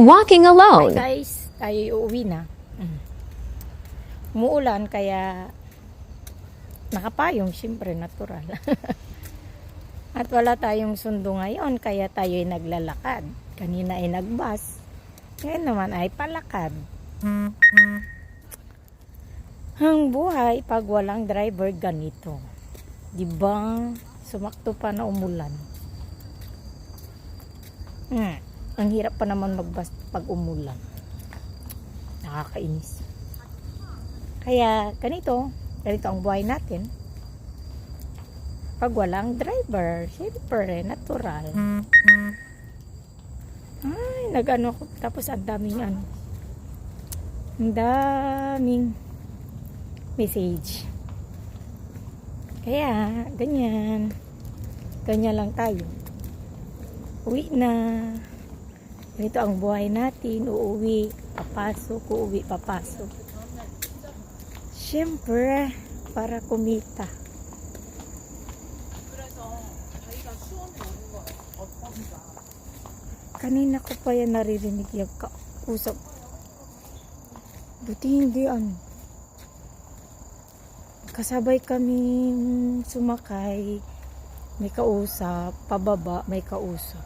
walking alone. Hi guys, tayo uuwi na. Umuulan kaya nakapayong, syempre natural. At wala tayong sundo ngayon kaya tayo ay naglalakad. Kanina ay nagbus, ngayon naman ay palakad. Ang buhay pag walang driver ganito. Diba? Sumakto pa na umulan. Ang hirap pa naman magbus pag umulan. Nakakainis. Kaya ganito ang buhay natin. Pag walang driver, syempre natural. Ay, nag-ano ako, tapos ang daming message. Kaya ganyan lang tayo. Uwi na. Ganito ang buhay natin. Uuwi, papasok, uuwi, papasok. Siyempre, para kumita. Kanina ko pa yan naririnig yung kausap. Buti hindi kasabay kami sumakay. May kausap, pababa, may kausap.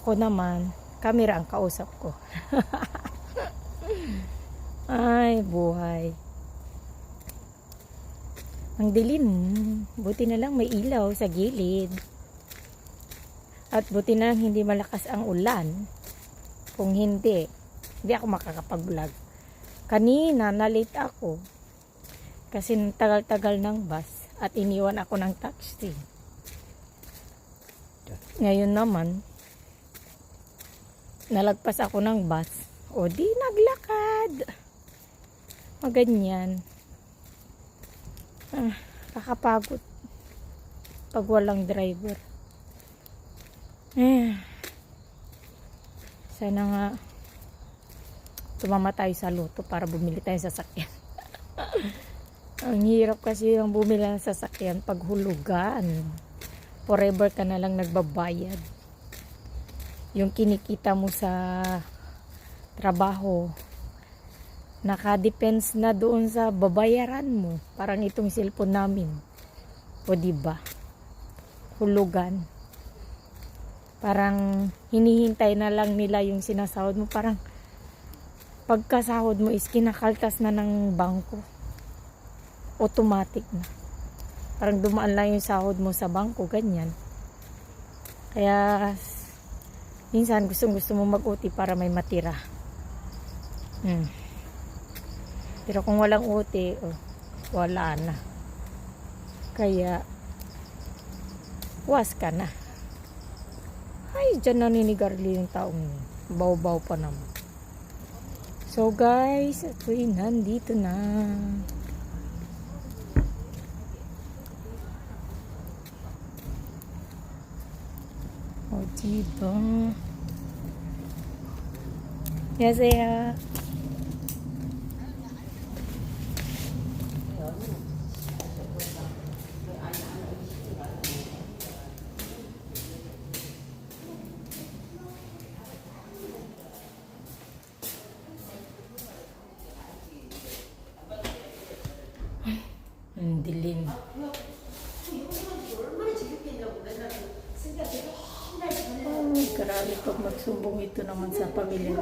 Ako naman, camera ang kausap ko. Ay, buhay. Ang dilim. Buti na lang may ilaw sa gilid. At buti na lang hindi malakas ang ulan. Kung hindi ako makakapag-vlog. Kanina, na-late ako. Kasi tagal-tagal ng bus. At iniwan ako ng taxi. Ngayon naman, nalagpas ako ng bus. O di naglakad. Maganyan. Kakapagod. Pag walang driver. Sana nga tumama tayo sa loto para bumili tayo sa sasakyan. Ang hirap kasi yung bumili ng sasakyan pag hulugan. Forever ka na lang nagbabayad. Yung kinikita mo sa trabaho, naka-depends na doon sa babayaran mo. Parang itong cellphone namin. O diba? Hulugan. Parang hinihintay na lang nila yung sinasahod mo. Parang pagkasahod mo is kinakaltas na ng bangko. Automatic na. Parang dumaan lang yung sahod mo sa bangko, ganyan. Kaya minsan gusto mo mag-OT para may matira. Pero kung walang OT, wala na. Kaya was ka na. Ay, dyan naninigarli yung taong yun. Baw-baw pa naman. So guys, ako'y nandito na. O diba? Yes, ang dilim. Grabe pag magsumbong ito naman sa pamilya.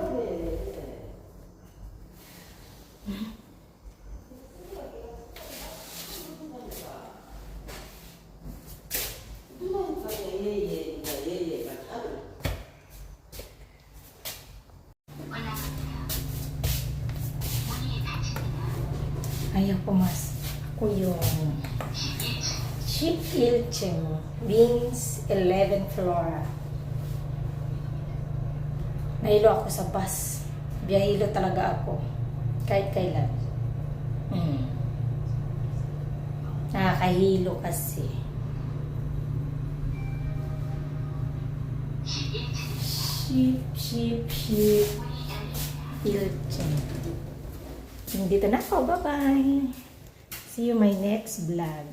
Ayaw ko mas. Ako yung Chip Ilcheng Beans 11 Flora. Nahilo ako sa bus. Biyahilo talaga ako. Kahit kailan. Nakakahilo kasi. Chip Ilcheng. Dito na ako. Bye-bye. See you my next vlog.